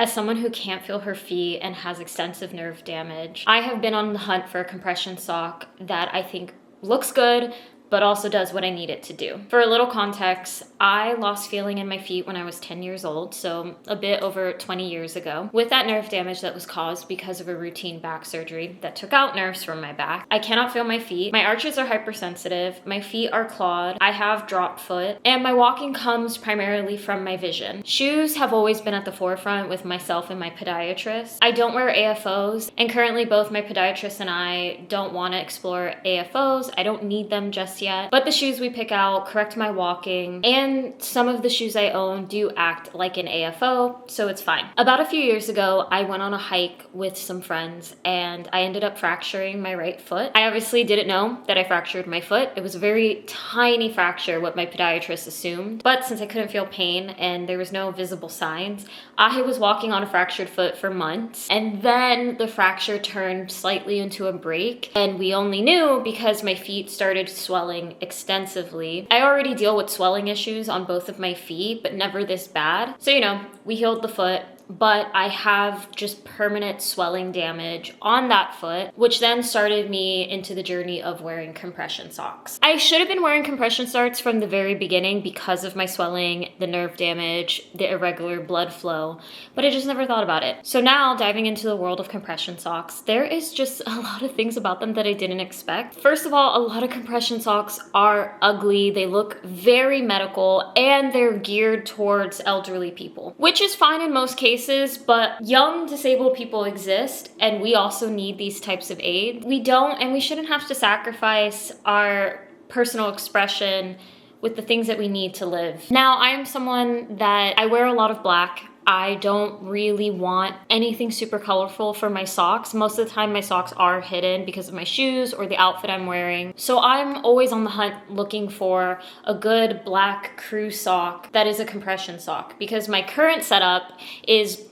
As someone who can't feel her feet and has extensive nerve damage, I have been on the hunt for a compression sock that I think looks good, but also does what I need it to do. For a little context, I lost feeling in my feet when I was 10 years old, so a bit over 20 years ago, with that nerve damage that was caused because of a routine back surgery that took out nerves from my back. I cannot feel my feet. My arches are hypersensitive. My feet are clawed. I have drop foot, and my walking comes primarily from my vision. Shoes have always been at the forefront with myself and my podiatrist. I don't wear AFOs, and currently both my podiatrist and I don't want to explore AFOs. I don't need them just yet, but the shoes we pick out correct my walking, and some of the shoes I own do act like an AFO, so it's fine. About a few years ago, I went on a hike with some friends and I ended up fracturing my right foot. I obviously didn't know that I fractured my foot. It was a very tiny fracture, what my podiatrist assumed, but since I couldn't feel pain and there was no visible signs, I was walking on a fractured foot for months, and then the fracture turned slightly into a break, and we only knew because my feet started swelling extensively. I already deal with swelling issues on both of my feet, but never this bad. So, we healed the foot, but I have just permanent swelling damage on that foot, which then started me into the journey of wearing compression socks. I should have been wearing compression socks from the very beginning because of my swelling, the nerve damage, the irregular blood flow, but I just never thought about it. So now, diving into the world of compression socks, there is just a lot of things about them that I didn't expect. First of all, a lot of compression socks are ugly. They look very medical, and they're geared towards elderly people, which is fine in most cases, but young disabled people exist, and we also need these types of aid. We don't, and we shouldn't have to sacrifice our personal expression with the things that we need to live. Now, I am someone that I wear a lot of black. I don't really want anything super colorful for my socks. Most of the time my socks are hidden because of my shoes or the outfit I'm wearing. So I'm always on the hunt looking for a good black crew sock that is a compression sock, because my current setup is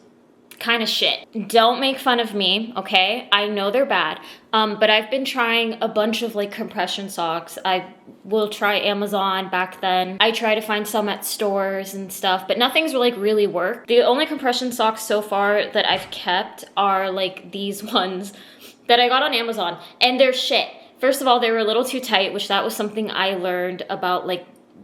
kind of shit. Don't make fun of me, okay? I know they're bad, but I've been trying a bunch of compression socks. I will try Amazon back then. I try to find some at stores and stuff, but nothing's really worked. The only compression socks so far that I've kept are these ones that I got on Amazon, and they're shit. First of all, they were a little too tight, which that was something I learned about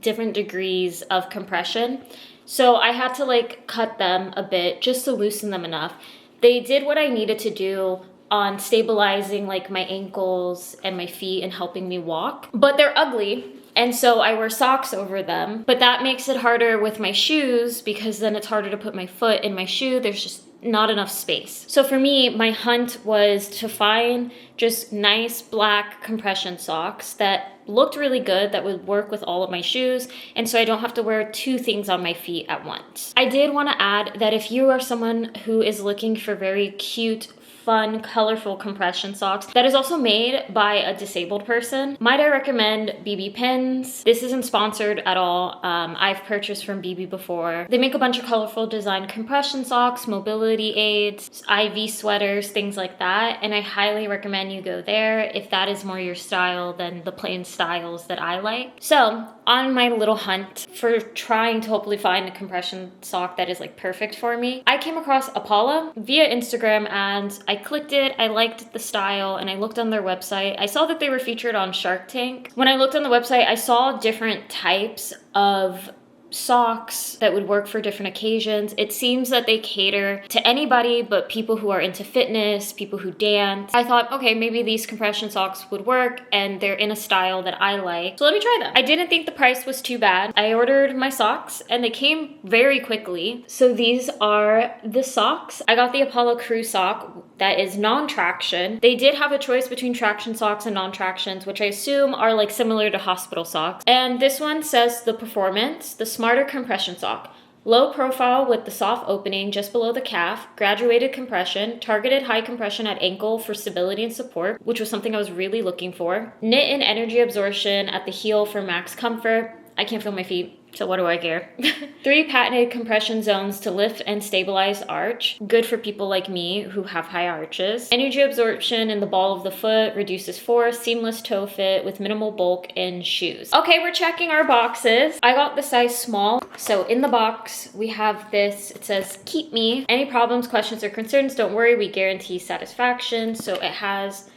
different degrees of compression. So I had to cut them a bit just to loosen them enough. They did what I needed to do on stabilizing my ankles and my feet and helping me walk, but they're ugly. And so I wear socks over them, but that makes it harder with my shoes because then it's harder to put my foot in my shoe. There's just not enough space. So for me, my hunt was to find just nice black compression socks that looked really good, that would work with all of my shoes, and so I don't have to wear two things on my feet at once. I did want to add that if you are someone who is looking for very cute, fun, colorful compression socks that is also made by a disabled person, might I recommend BB Pins. This isn't sponsored at all. I've purchased from BB before. They make a bunch of colorful design compression socks, mobility aids, IV sweaters, things like that, and I highly recommend you go there if that is more your style than the plain styles that I like. So on my little hunt for trying to hopefully find a compression sock that is perfect for me, I came across Apollo via Instagram, and I clicked it, I liked the style, and I looked on their website. I saw that they were featured on Shark Tank. When I looked on the website, I saw different types of socks that would work for different occasions. It seems that they cater to anybody but people who are into fitness, people who dance. I thought, okay, maybe these compression socks would work, and they're in a style that I like, so let me try them. I didn't think the price was too bad. I ordered my socks and they came very quickly. So these are the socks. I got the Apollo Crew sock that is non-traction. They did have a choice between traction socks and non-tractions, which I assume are similar to hospital socks. And this one says the Performance, the Smarter Compression Sock. Low profile with the soft opening just below the calf, graduated compression, targeted high compression at ankle for stability and support, which was something I was really looking for. Knit and energy absorption at the heel for max comfort. I can't feel my feet. So what do I care? 3 patented compression zones to lift and stabilize arch. Good for people like me who have high arches. Energy absorption in the ball of the foot, reduces force, seamless toe fit with minimal bulk in shoes. Okay, we're checking our boxes. I got the size small. So in the box, we have this. It says, keep me. Any problems, questions, or concerns, don't worry, we guarantee satisfaction. So it has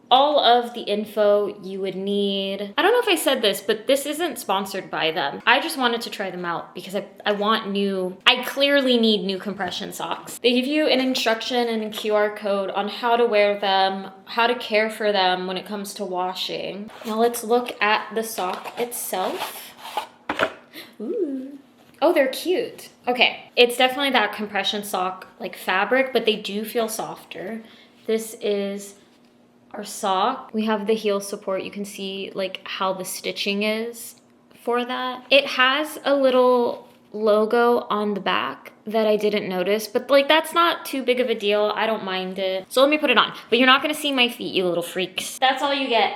all of the info you would need. I don't know if I said this, but this isn't sponsored by them. I just wanted to try them out because I clearly need new compression socks. They give you an instruction and a QR code on how to wear them, how to care for them when it comes to washing. Now let's look at the sock itself. Ooh. Oh, they're cute. Okay, it's definitely that compression sock like fabric, but they do feel softer. This is our sock. We have the heel support. You can see like how the stitching is for that. It has a little logo on the back that I didn't notice, but like that's not too big of a deal. I don't mind it. So let me put it on, but you're not gonna see my feet, you little freaks. That's all you get.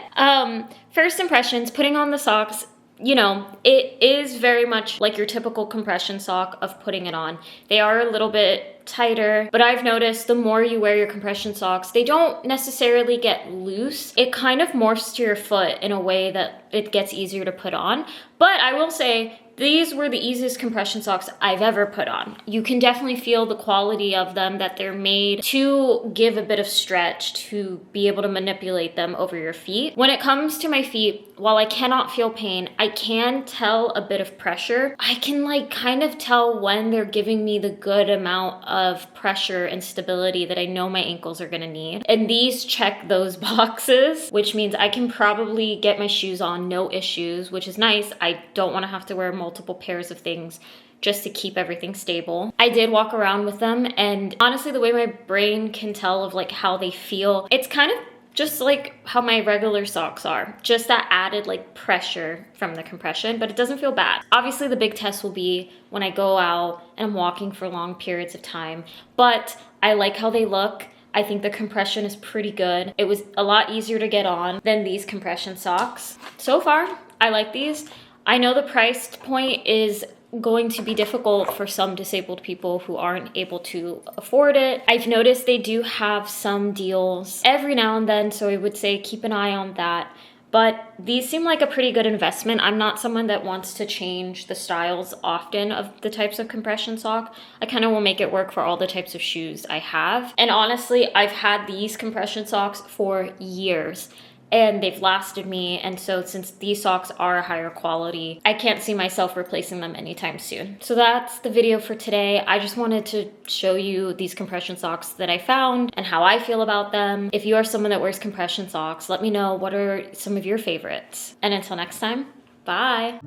First impressions, putting on the socks, you know, it is very much like your typical compression sock of putting it on. They are a little bit tighter, but I've noticed the more you wear your compression socks, they don't necessarily get loose. It kind of morphs to your foot in a way that it gets easier to put on. But I will say, these were the easiest compression socks I've ever put on. You can definitely feel the quality of them, that they're made to give a bit of stretch, to be able to manipulate them over your feet. When it comes to my feet, while I cannot feel pain, I can tell a bit of pressure. I can like kind of tell when they're giving me the good amount of pressure and stability that I know my ankles are gonna need. And these check those boxes, which means I can probably get my shoes on, no issues, which is nice. I don't wanna have to wear multiple pairs of things just to keep everything stable. I did walk around with them, and honestly, the way my brain can tell of like how they feel, it's kind of just like how my regular socks are. Just that added like pressure from the compression, but it doesn't feel bad. Obviously, the big test will be when I go out and I'm walking for long periods of time, but I like how they look. I think the compression is pretty good. It was a lot easier to get on than these compression socks. So far, I like these. I know the price point is going to be difficult for some disabled people who aren't able to afford it. I've noticed they do have some deals every now and then, so I would say keep an eye on that. But these seem like a pretty good investment. I'm not someone that wants to change the styles often of the types of compression sock. I kind of will make it work for all the types of shoes I have. And honestly, I've had these compression socks for years, and they've lasted me. And so since these socks are a higher quality, I can't see myself replacing them anytime soon. So that's the video for today. I just wanted to show you these compression socks that I found and how I feel about them. If you are someone that wears compression socks, let me know what are some of your favorites. And until next time, bye.